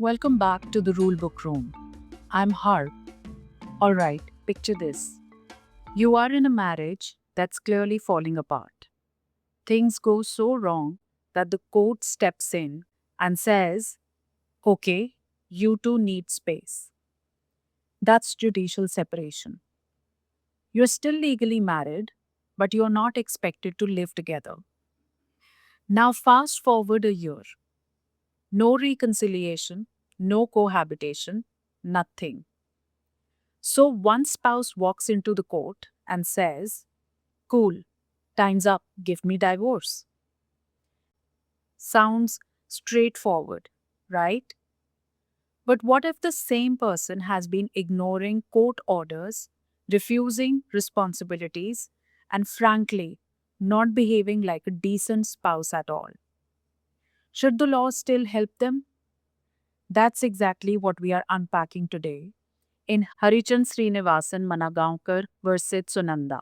Welcome back to the Rulebook Room. I'm Harp. Alright, picture this. You are in a marriage that's clearly falling apart. Things go so wrong that the court steps in and says, okay, you two need space. That's judicial separation. You're still legally married, but you're not expected to live together. Now, fast forward a year. No reconciliation, no cohabitation, nothing. So one spouse walks into the court and says, cool, time's up, give me divorce. Sounds straightforward, right? But what if the same person has been ignoring court orders, refusing responsibilities, and frankly, not behaving like a decent spouse at all? Should the law still help them? That's exactly what we are unpacking today in Harichand Srinivasan Managaonkar versus Sunanda,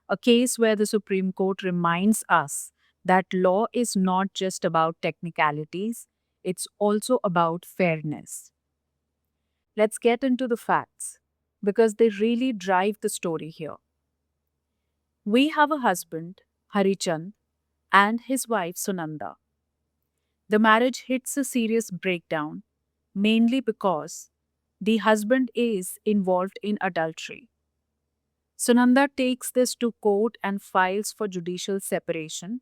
a case where the Supreme Court reminds us that law is not just about technicalities, it's also about fairness. Let's get into the facts because they really drive the story here. We have a husband, Harichand, and his wife, Sunanda. The marriage hits a serious breakdown mainly because the husband is involved in adultery. Sunanda takes this to court and files for judicial separation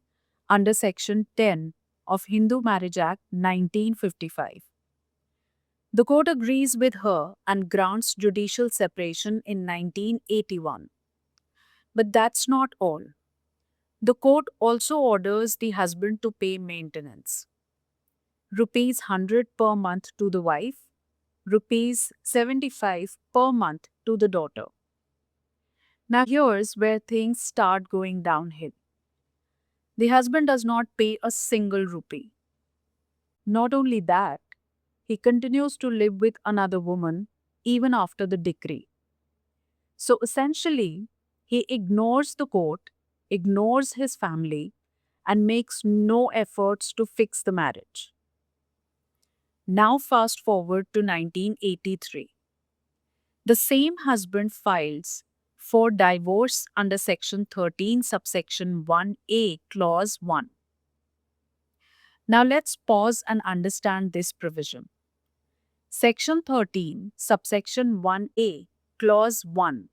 under Section 10 of Hindu Marriage Act 1955. The court agrees with her and grants judicial separation in 1981. But that's not all. The court also orders the husband to pay maintenance. Rupees 100 per month to the wife, rupees 75 per month to the daughter. Now here's where things start going downhill. The husband does not pay a single rupee. Not only that, he continues to live with another woman even after the decree. So essentially, he ignores the court, ignores his family, and makes no efforts to fix the marriage. Now, fast forward to 1983. The same husband files for divorce under Section 13, subsection 1A, clause 1. Now let's pause and understand this provision. Section 13, subsection 1A, clause 1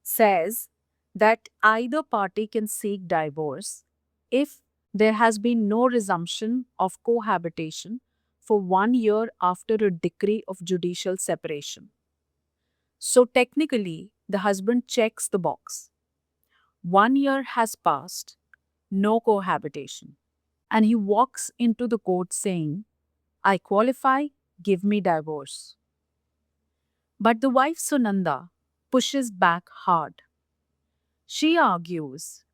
says that either party can seek divorce if there has been no resumption of cohabitation for 1 year after a decree of judicial separation. So technically, the husband checks the box. 1 year has passed, no cohabitation. And he walks into the court saying, I qualify, give me divorce. But the wife Sunanda pushes back hard. She argues,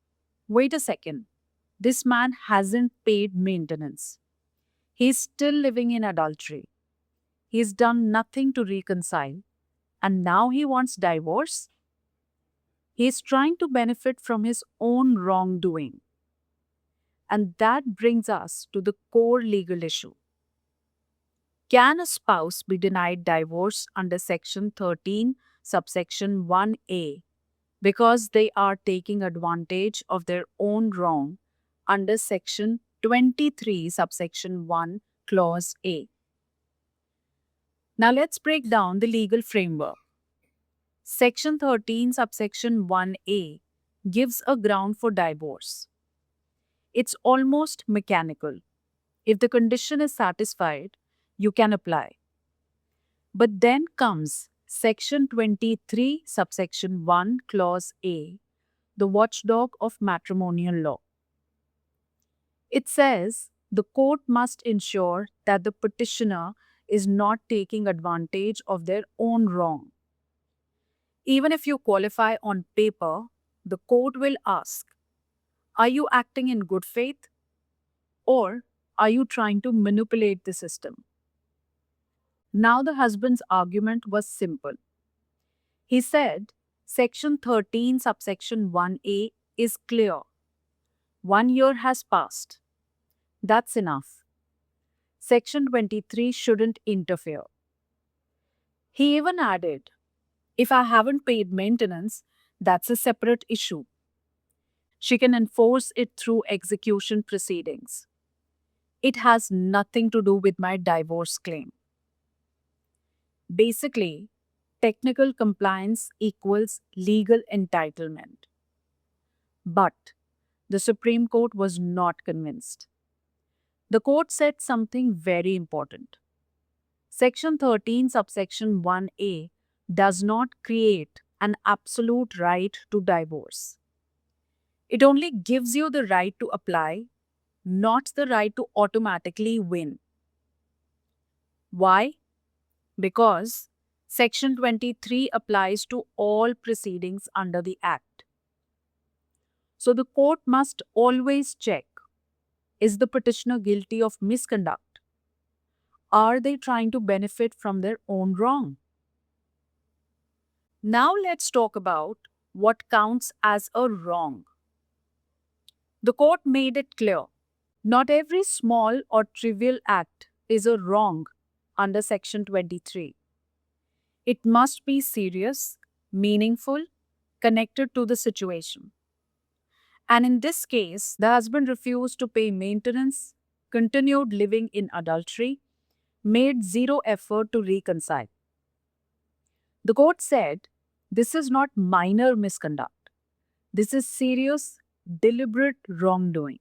wait a second, this man hasn't paid maintenance. He's still living in adultery. He's done nothing to reconcile, and now he wants divorce? He's trying to benefit from his own wrongdoing. And that brings us to the core legal issue. Can a spouse be denied divorce under Section 13, subsection 1A, because they are taking advantage of their own wrong under Section 23, subsection 1, clause A? Now let's break down the legal framework. Section 13, subsection 1A gives a ground for divorce. It's almost mechanical. If the condition is satisfied, you can apply. But then comes Section 23, subsection 1, clause A, the watchdog of matrimonial law. It says the court must ensure that the petitioner is not taking advantage of their own wrong. Even if you qualify on paper, the court will ask, are you acting in good faith? Or are you trying to manipulate the system? Now, the husband's argument was simple. He said, Section 13, subsection 1A is clear. 1 year has passed. That's enough. Section 23 shouldn't interfere. He even added, if I haven't paid maintenance, that's a separate issue. She can enforce it through execution proceedings. It has nothing to do with my divorce claim. Basically, technical compliance equals legal entitlement. But the Supreme Court was not convinced. The court said something very important. Section 13, subsection 1A does not create an absolute right to divorce. It only gives you the right to apply, not the right to automatically win. Why? Because Section 23 applies to all proceedings under the Act. So the court must always check, is the petitioner guilty of misconduct? Are they trying to benefit from their own wrong? Now let's talk about what counts as a wrong. The court made it clear, not every small or trivial act is a wrong under Section 23. It must be serious, meaningful, connected to the situation. And in this case, the husband refused to pay maintenance, continued living in adultery, made zero effort to reconcile. The court said this is not minor misconduct. This is serious, deliberate wrongdoing.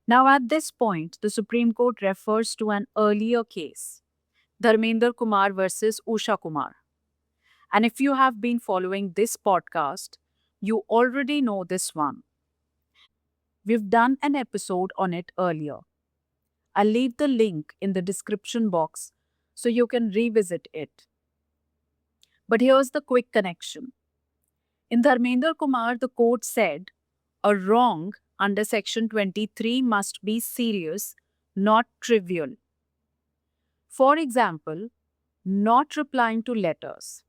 Now, at this point, the Supreme Court refers to an earlier case, Dharmender Kumar versus Usha Kumar. And if you have been following this podcast, you already know this one. We've done an episode on it earlier. I'll leave the link in the description box so you can revisit it. But here's the quick connection. In Dharmender Kumar, the court said a wrong under Section 23 must be serious, not trivial. For example, not replying to letters,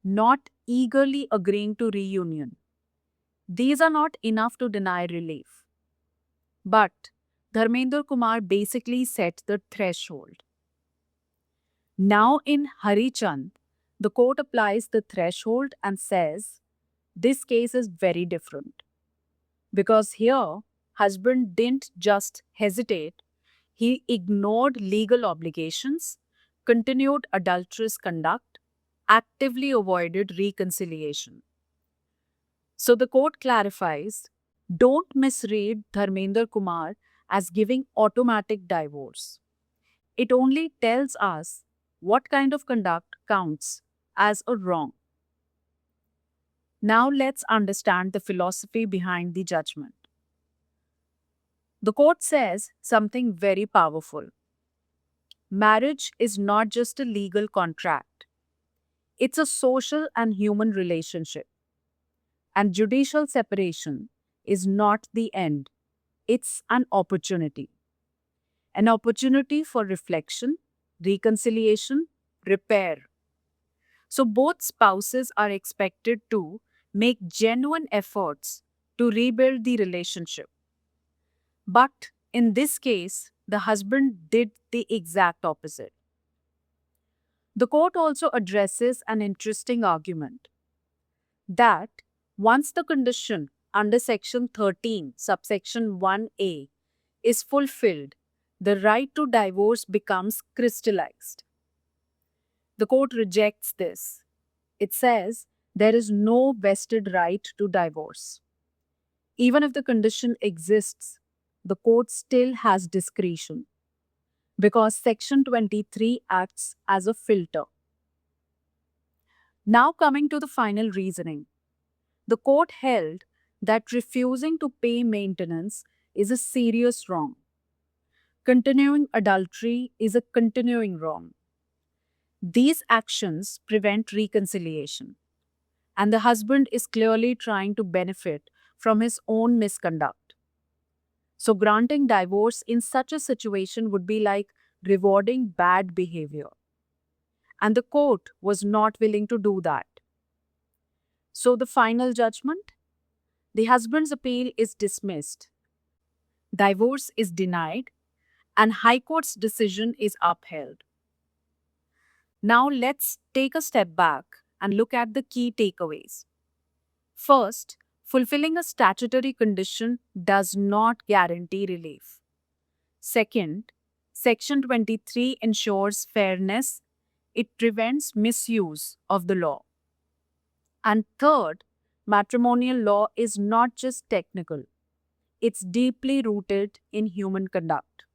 not eagerly agreeing to reunion. These are not enough to deny relief. But Dharmender Kumar basically set the threshold. Now in Harichand, the court applies the threshold and says this case is very different. Because here, husband didn't just hesitate, he ignored legal obligations, continued adulterous conduct, actively avoided reconciliation. So the court clarifies, don't misread Dharmender Kumar as giving automatic divorce. It only tells us what kind of conduct counts as a wrong. Now let's understand the philosophy behind the judgment. The court says something very powerful. Marriage is not just a legal contract, it's a social and human relationship. And judicial separation is not the end, it's an opportunity. An opportunity for reflection, reconciliation, repair. So both spouses are expected to make genuine efforts to rebuild the relationship. But in this case, the husband did the exact opposite. The court also addresses an interesting argument that once the condition under Section 13, subsection 1A, is fulfilled, the right to divorce becomes crystallized. The court rejects this. It says there is no vested right to divorce. Even if the condition exists, the court still has discretion because Section 23 acts as a filter. Now, coming to the final reasoning, the court held that refusing to pay maintenance is a serious wrong. Continuing adultery is a continuing wrong. These actions prevent reconciliation, and the husband is clearly trying to benefit from his own misconduct. So, granting divorce in such a situation would be like rewarding bad behavior. And the court was not willing to do that. So, the final judgment? The husband's appeal is dismissed, divorce is denied, and High Court's decision is upheld. Now let's take a step back and look at the key takeaways. First, fulfilling a statutory condition does not guarantee relief. Second, Section 23 ensures fairness, it prevents misuse of the law. And third, matrimonial law is not just technical, it's deeply rooted in human conduct.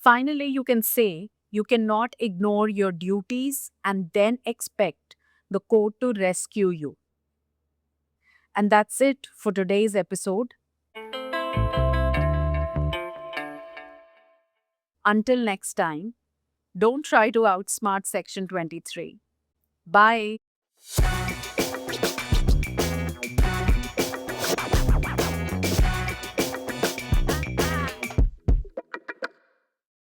Finally, you can say you cannot ignore your duties and then expect the court to rescue you. And that's it for today's episode. Until next time, don't try to outsmart Section 23. Bye.